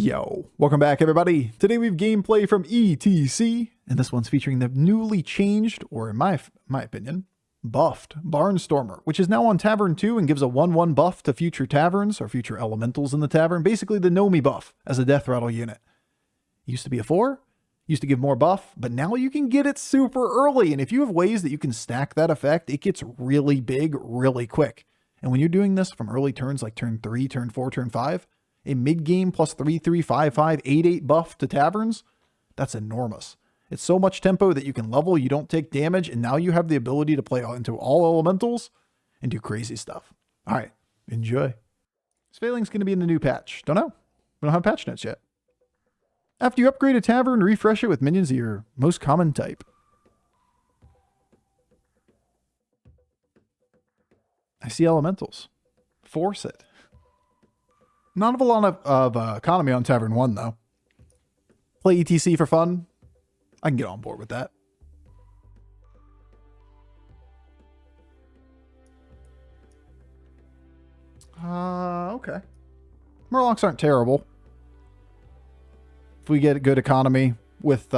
Yo, welcome back everybody. Today we have gameplay from ETC, and this one's featuring the newly changed, or in my opinion, buffed Barnstormer, which is now on Tavern 2 and gives a 1/1 buff to future taverns or future elementals in the tavern. Basically the Nomi buff as a death rattle unit. It used to be a 4, used to give more buff, but now you can get it super early, and if you have ways that you can stack that effect, it gets really big really quick. And when you're doing this from early turns like turn 3, turn 4, turn 5, a mid-game plus 3/3, 5/5, 8/8 buff to taverns, that's enormous. It's so much tempo that you can level, you don't take damage, and now you have the ability to play into all elementals and do crazy stuff. All right, enjoy. Svaling's going to be in the new patch. Don't know. We don't have patch notes yet. After you upgrade a tavern, refresh it with minions of your most common type. I see elementals. Force it. Not a lot of economy on Tavern 1, though. Play ETC for fun. I can get on board with that. Okay. Murlocs aren't terrible. If we get a good economy with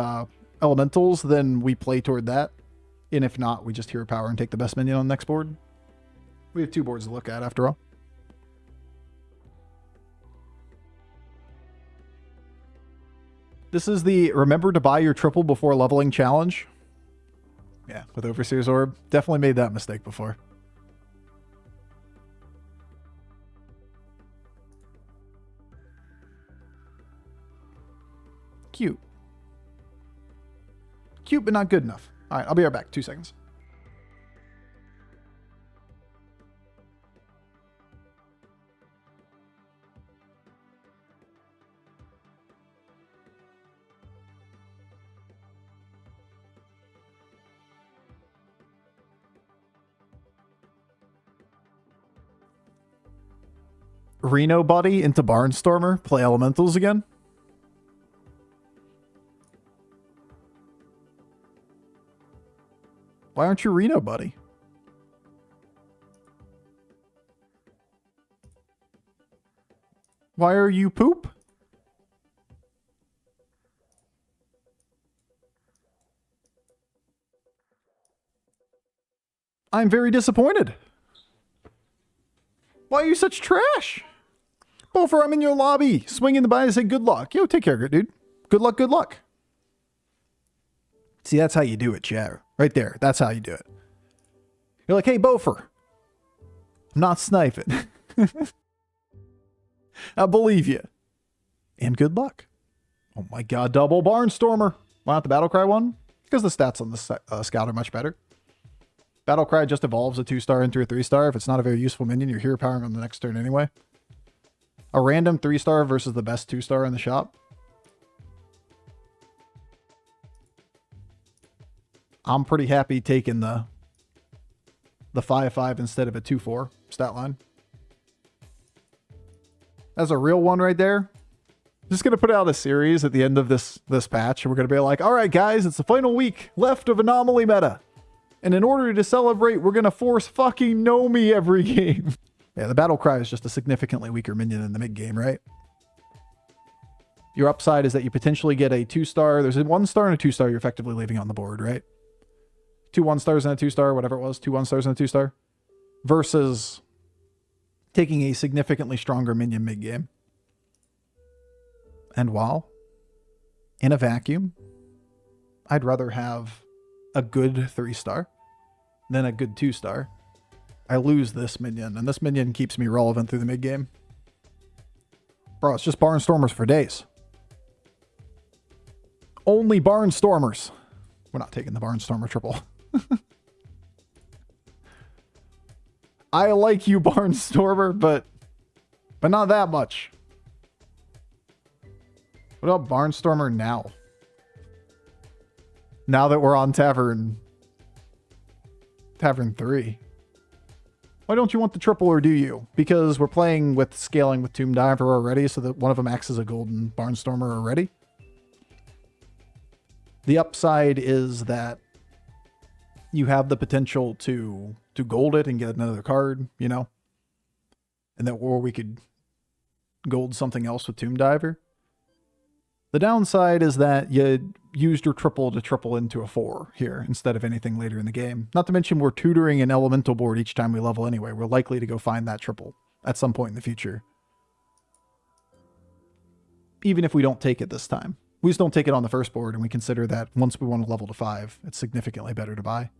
elementals, then we play toward that. And if not, we just hero power and take the best minion on the next board. We have 2 boards to look at, after all. This is the remember to buy your triple before leveling challenge. Yeah, with Overseer's Orb. Definitely made that mistake before. Cute. Cute, but not good enough. All right, I'll be right back. 2 seconds. Reno buddy into Barnstormer, play elementals again. Why aren't you Reno buddy? Why are you poop? I'm very disappointed. Why are you such trash? Bofur, I'm in your lobby. Swinging the by and say good luck. Yo, take care of it, dude. Good luck, good luck. See, that's how you do it, chat. Right there. That's how you do it. You're like, hey, Bofur. I'm not sniping. I believe you. And good luck. Oh my god, double Barnstormer. Why not the Battlecry one? Because the stats on the scout are much better. Battlecry just evolves a 2-star into a 3-star. If it's not a very useful minion, you're hero powering on the next turn anyway. A random 3-star versus the best 2-star in the shop. I'm pretty happy taking the 5/5 instead of a 2/4 stat line. That's a real one right there. Just gonna put out a series at the end of this patch, and we're gonna be like, all right, guys, it's the final week left of Anomaly meta. And in order to celebrate, we're going to force fucking Nomi every game. Yeah, the Battlecry is just a significantly weaker minion in the mid-game, right? Your upside is that you potentially get a 2-star. There's a 1-star and a 2-star you're effectively leaving on the board, right? 2 1-stars and a 2-star, whatever it was. 2 1-stars and a 2-star. Versus taking a significantly stronger minion mid-game. And while in a vacuum, I'd rather have a good 3-star than a good 2-star. I lose this minion, and this minion keeps me relevant through the mid-game. Bro, it's just Barnstormers for days. Only Barnstormers. We're not taking the Barnstormer triple. I like you, Barnstormer, but not that much. What about Barnstormer now? Now that we're on Tavern 3. Why don't you want the triple, or do you? Because we're playing with scaling with Tomb Diver already, so that one of them acts as a golden Barnstormer already. The upside is that you have the potential to gold it and get another card, you know? And that, or we could gold something else with Tomb Diver. The downside is that you used your triple to triple into a 4 here instead of anything later in the game. Not to mention we're tutoring an elemental board each time we level anyway. We're likely to go find that triple at some point in the future. Even if we don't take it this time. We just don't take it on the first board, and we consider that once we want to level to 5, it's significantly better to buy.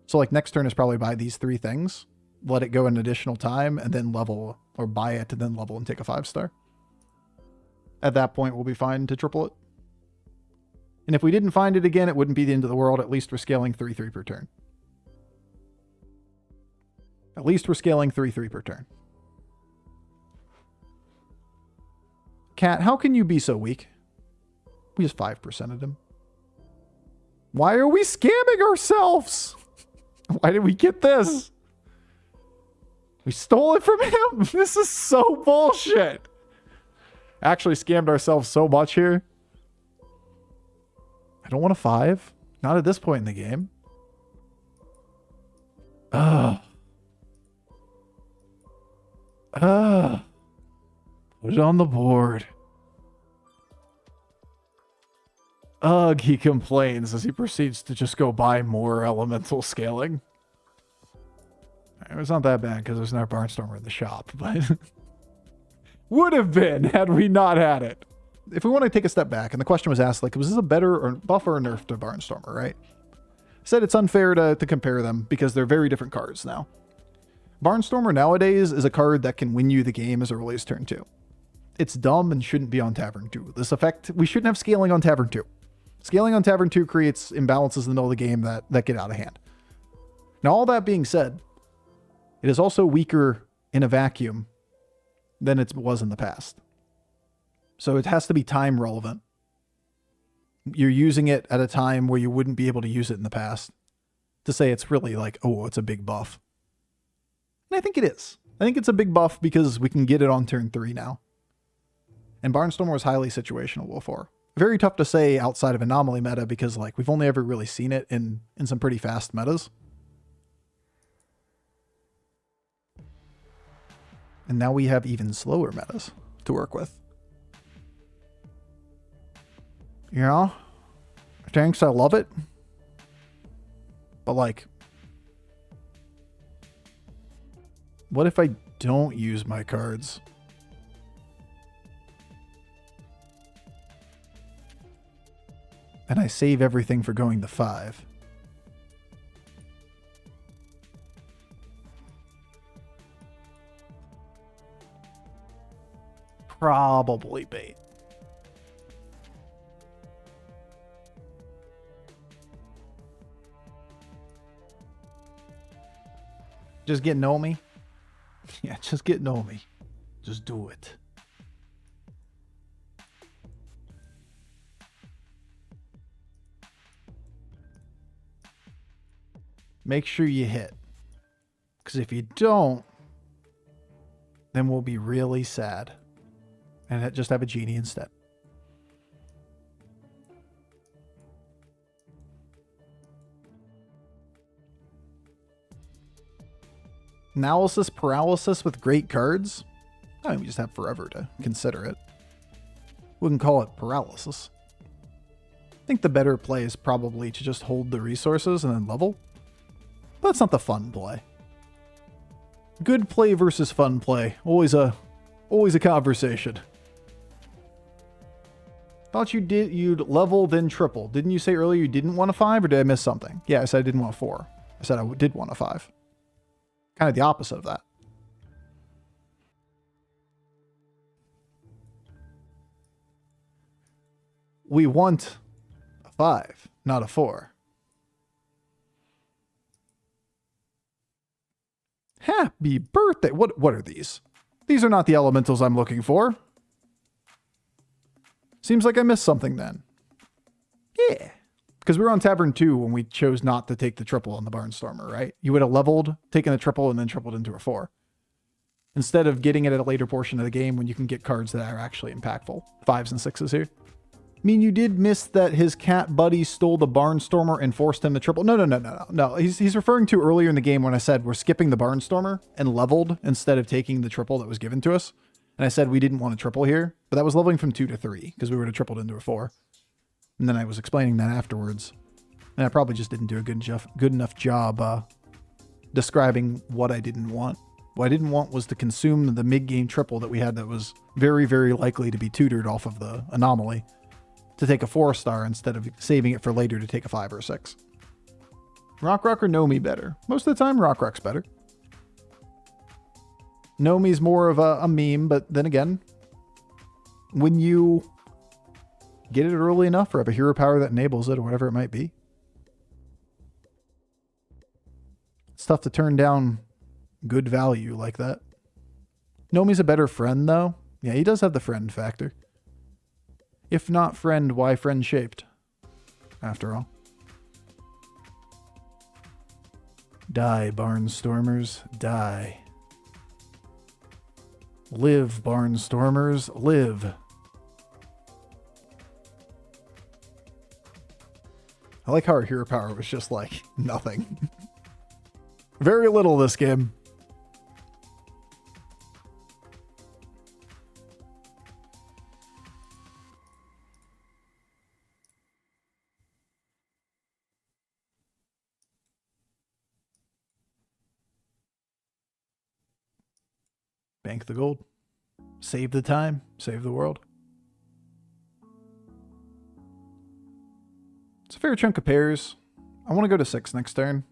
So like next turn is probably buy these 3 things, let it go an additional time, and then level, or buy it and then level and take a 5-star. At that point, we'll be fine to triple it. And if we didn't find it again, it wouldn't be the end of the world. At least we're scaling 3/3 per turn. At least we're scaling 3/3 per turn. Cat, how can you be so weak? We just 5%ed him. Why are we scamming ourselves? Why did we get this? We stole it from him. This is so bullshit. Actually scammed ourselves so much here. I don't want a 5. Not at this point in the game. Ugh. Ugh. Put it on the board. Ugh, he complains as he proceeds to just go buy more elemental scaling. It was not that bad because there's no Barnstormer in the shop, but would have been had we not had it. If we want to take a step back, and the question was asked, like, was this a better or buff or a nerf to Barnstormer, right? I said it's unfair to compare them because they're very different cards now. Barnstormer nowadays is a card that can win you the game as early as turn 2. It's dumb and shouldn't be on Tavern 2. This effect, we shouldn't have scaling on Tavern 2. Scaling on Tavern 2 creates imbalances in the middle of the game that get out of hand. Now, all that being said, it is also weaker in a vacuum than it was in the past. So it has to be time relevant. You're using it at a time where you wouldn't be able to use it in the past to say it's really like, oh, it's a big buff. And I think it is. I think it's a big buff because we can get it on turn 3 now. And Barnstormer was highly situational before. Very tough to say outside of anomaly meta because like we've only ever really seen it in some pretty fast metas. And now we have even slower metas to work with. You know? Thanks, I love it. But like, what if I don't use my cards? And I save everything for going to 5. Probably bait. Just get know me? Yeah, just get know me. Just do it. Make sure you hit. Because if you don't, then we'll be really sad. And just have a genie instead. Analysis paralysis with great cards? I mean, we just have forever to consider it. Wouldn't call it paralysis. I think the better play is probably to just hold the resources and then level. But that's not the fun play. Good play versus fun play. Always a conversation. Thought you'd level then triple. Didn't you say earlier you didn't want a 5 or did I miss something? Yeah, I said I didn't want a 4. I said I did want a 5. Kind of the opposite of that. We want a 5, not a 4. Happy birthday. What are these? These are not the elementals I'm looking for. Seems like I missed something then. Yeah. Because we were on Tavern 2 when we chose not to take the triple on the Barnstormer, right? You would have leveled, taken the triple, and then tripled into a 4. Instead of getting it at a later portion of the game when you can get cards that are actually impactful. 5s and 6s here. I mean, you did miss that his cat buddy stole the Barnstormer and forced him to triple. No. He's referring to earlier in the game when I said we're skipping the Barnstormer and leveled instead of taking the triple that was given to us. And I said we didn't want to triple here, but that was leveling from 2 to 3 because we would have tripled into a 4. And then I was explaining that afterwards. And I probably just didn't do a good enough job describing what I didn't want. What I didn't want was to consume the mid-game triple that we had that was very, very likely to be tutored off of the anomaly to take a 4-star instead of saving it for later to take a 5 or a 6. Rock or Nomi better? Most of the time, Rock's better. Nomi's more of a meme, but then again, when you get it early enough or have a hero power that enables it or whatever it might be, it's tough to turn down good value like that. Nomi's a better friend, though. Yeah, he does have the friend factor. If not friend, why friend-shaped? After all. Die, Barnstormers, die. Live, Barnstormers, live. I like how our hero power was just like nothing. Very little this game. Bank the gold. Save the time. Save the world. It's a fair chunk of pairs. I want to go to 6 next turn.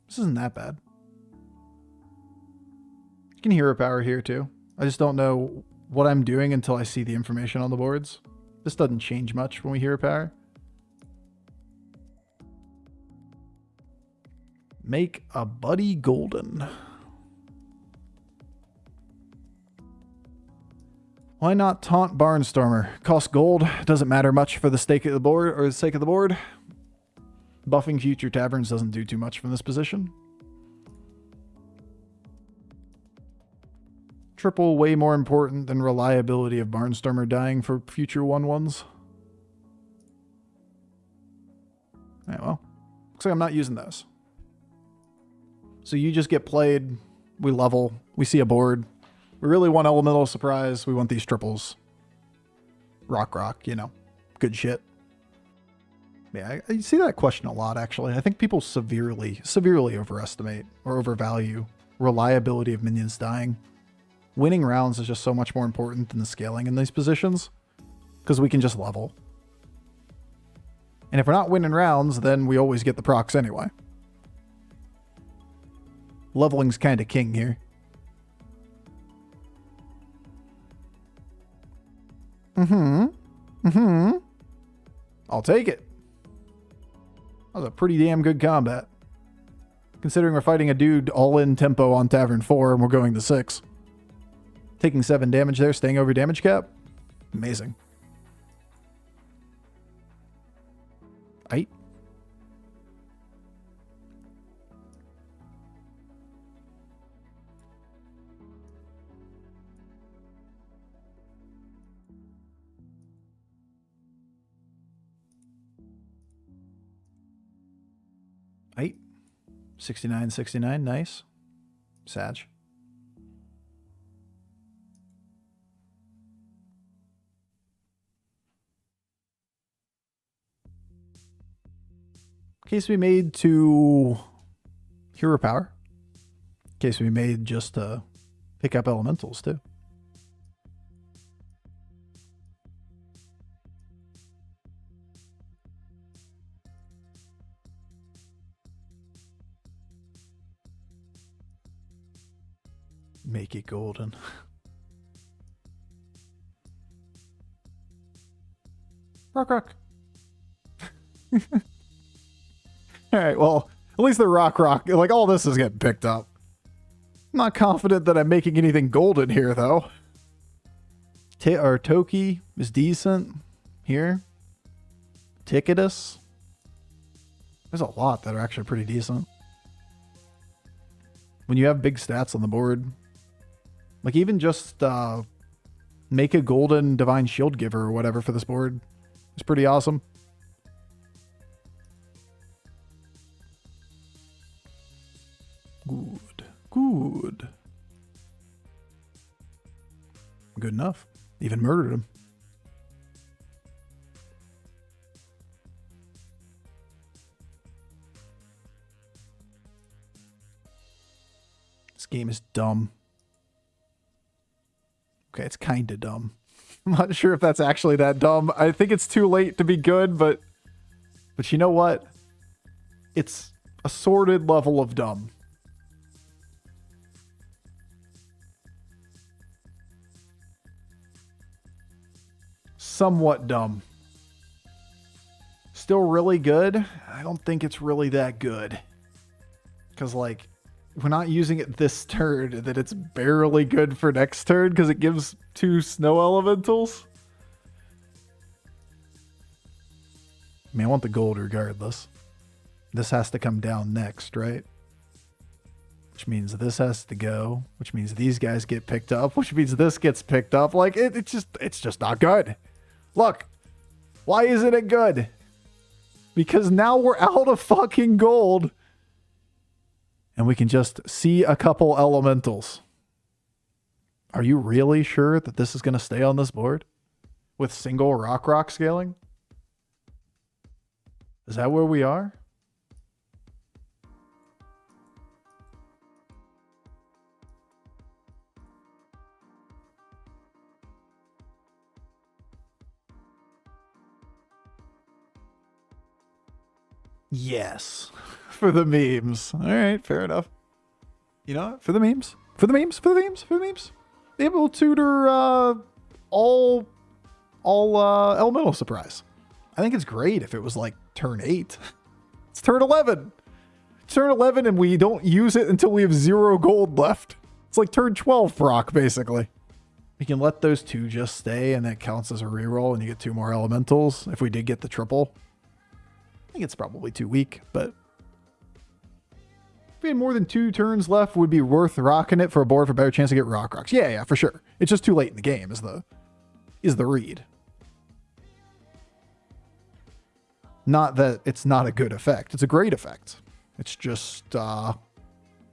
This isn't that bad. You can hero power here too. I just don't know what I'm doing until I see the information on the boards. This doesn't change much when we hero power. Make a buddy golden. Why not taunt Barnstormer? Costs gold, doesn't matter much for the stake of the board or the sake of the board. Buffing future taverns doesn't do too much from this position. Triple way more important than reliability of Barnstormer dying for future 1/1s. Alright, well, looks like I'm not using those. So you just get played, we level, we see a board. We really want Elemental Surprise. We want these triples. Rock, you know. Good shit. Yeah, I see that question a lot, actually. I think people severely overestimate or overvalue reliability of minions dying. Winning rounds is just so much more important than the scaling in these positions because we can just level. And if we're not winning rounds, then we always get the procs anyway. Leveling's kind of king here. I'll take it. That was a pretty damn good combat. Considering we're fighting a dude all-in tempo on Tavern 4 and we're going to 6. Taking 7 damage there, staying over damage cap. Amazing. Aight. Aight. 69, nice. Savjz. Case we made to hero power. Case we made just to pick up elementals too. Make it golden. Rock. Alright, well, at least the rock. Like, all this is getting picked up. I'm not confident that I'm making anything golden here, though. Our Toki is decent here. Ticketus. There's a lot that are actually pretty decent. When you have big stats on the board, like even just make a golden Divine Shield Giver or whatever for this board is pretty awesome. Good. Good enough. Even murdered him. This game is dumb. Okay, it's kind of dumb. I'm not sure if that's actually that dumb. I think it's too late to be good, but you know what? It's a sorted level of dumb. Somewhat dumb. Still really good. I don't think it's really that good. Because, like, we're not using it this turn, that it's barely good for next turn because it gives 2 snow elementals. I mean, I want the gold regardless. This has to come down next, right? Which means this has to go, which means these guys get picked up, which means this gets picked up. Like, it's just not good. Look, why isn't it good? Because now we're out of fucking gold. And we can just see a couple elementals. Are you really sure that this is going to stay on this board? With single rock scaling? Is that where we are? Yes. For the memes. All right, fair enough. You know what? For the memes. For the memes. For the memes. For the memes. They will tutor all elemental surprise. I think it's great if it was like turn 8. It's turn 11. Turn 11 and we don't use it until we have 0 gold left. It's like turn 12 proc, basically. We can let those 2 just stay and that counts as a reroll and you get 2 more elementals if we did get the triple. I think it's probably too weak, but if we had more than 2 turns left, would be worth rocking it for a board for a better chance to get rocks. Yeah, for sure. It's just too late in the game is the read. Not that it's not a good effect. It's a great effect. It's just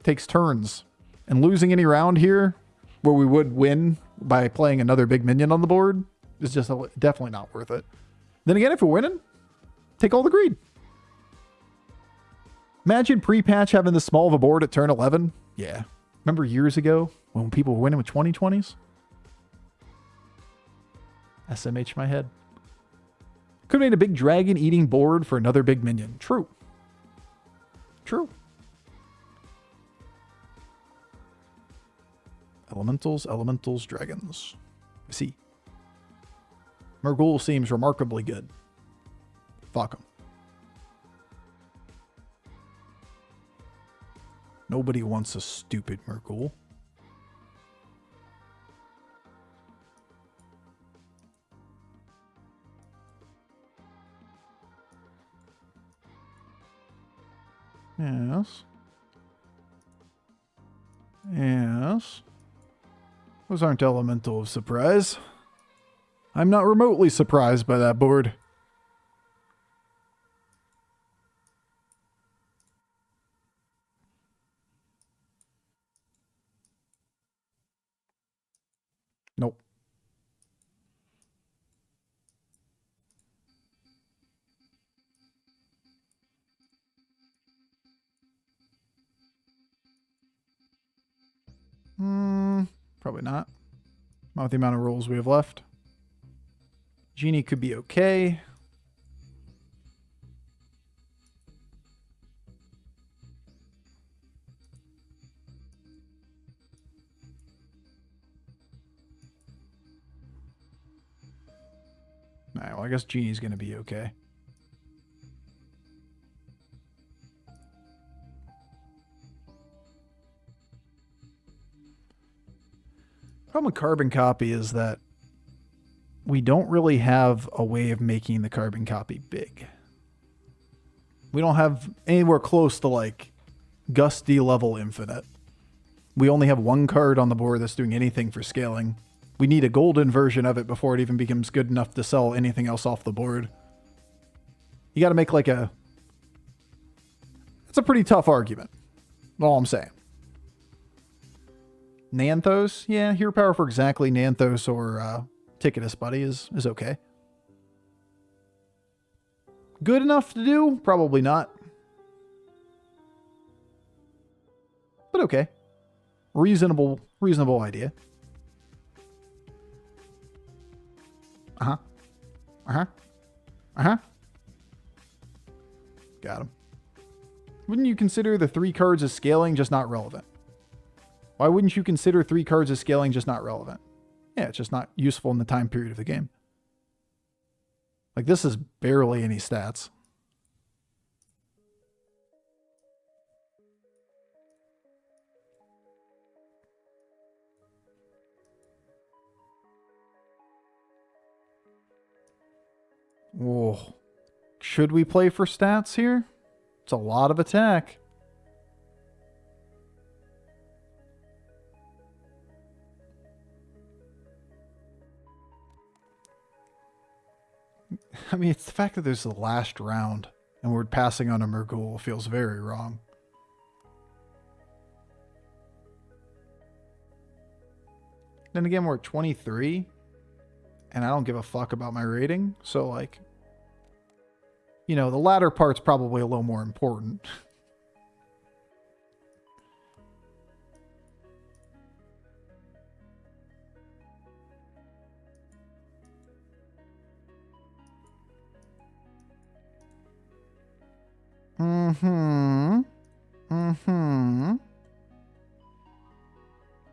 takes turns. And losing any round here where we would win by playing another big minion on the board is just definitely not worth it. Then again, if we're winning, take all the greed. Imagine pre-patch having this small of a board at turn 11. Yeah. Remember years ago when people were winning with 2020s? SMH my head. Could have made a big dragon eating board for another big minion. True. True. Elementals, dragons. See. Murghul seems remarkably good. Fuck him. Nobody wants a stupid Murghul. Yes. Yes. Those aren't elemental of surprise. I'm not remotely surprised by that board. Nope. Probably not. Not with the amount of rolls we have left. Genie could be okay. Alright, well, I guess Genie's going to be okay. Problem with carbon copy is that we don't really have a way of making the carbon copy big. We don't have anywhere close to like Gusty level infinite. We only have 1 card on the board that's doing anything for scaling. We need a golden version of it before it even becomes good enough to sell anything else off the board. You got to make like a... It's a pretty tough argument. All I'm saying. Nanthos, yeah, hero power for exactly Nanthos or Ticketus Buddy is okay. Good enough to do? Probably not. But okay. Reasonable idea. Uh-huh. Uh-huh. Uh-huh. Got him. Wouldn't you consider the 3 cards as scaling just not relevant? Why wouldn't you consider 3 cards as scaling just not relevant? Yeah, it's just not useful in the time period of the game. Like, this is barely any stats. Whoa. Should we play for stats here? It's a lot of attack. I mean, it's the fact that there's the last round and we're passing on a Murghul feels very wrong. Then again, we're at 23 and I don't give a fuck about my rating. So, like, you know, the latter part's probably a little more important.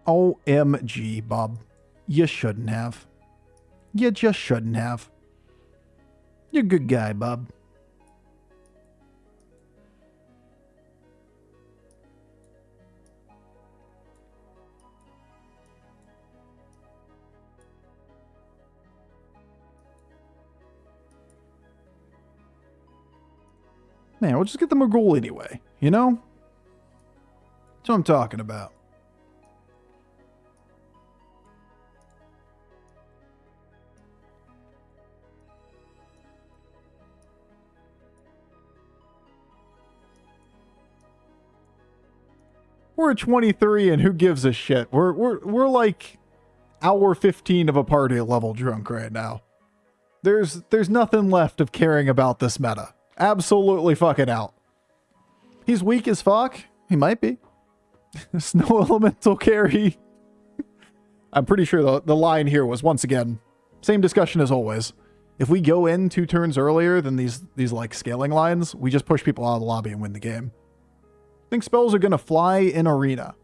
OMG, Bob. You shouldn't have. You just shouldn't have. You're a good guy, Bob. Man, we'll just get the Murghul anyway, you know? That's what I'm talking about. We're at 23 and who gives a shit? We're like hour 15 of a party level drunk right now. There's nothing left of caring about this meta. Absolutely fucking out. He's weak as fuck. He might be. Snow elemental carry. I'm pretty sure the line here was, once again, same discussion as always. If we go in 2 turns earlier than these like scaling lines, we just push people out of the lobby and win the game. I think spells are going to fly in arena.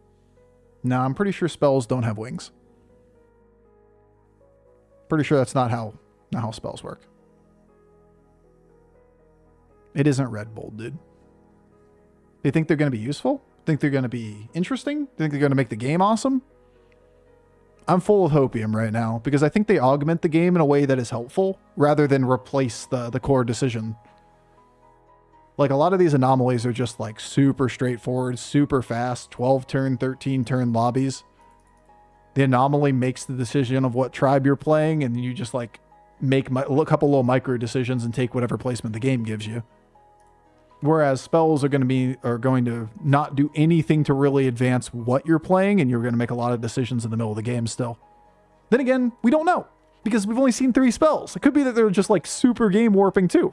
No, I'm pretty sure spells don't have wings. Pretty sure that's not how spells work. It isn't Red Bull, dude. They think they're going to be useful? Think they're going to be interesting? Think they're going to make the game awesome? I'm full of hopium right now because I think they augment the game in a way that is helpful rather than replace the core decision. Like, a lot of these anomalies are just like super straightforward, super fast, 12 turn, 13 turn lobbies. The anomaly makes the decision of what tribe you're playing, and you just like make a couple little micro decisions and take whatever placement the game gives you. Whereas spells are going to not do anything to really advance what you're playing, and you're going to make a lot of decisions in the middle of the game still. Then again, we don't know, because we've only seen 3 spells. It could be that they're just like super game warping too.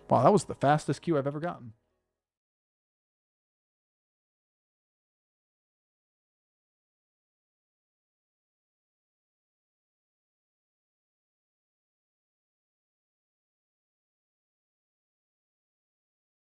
Wow, that was the fastest queue I've ever gotten.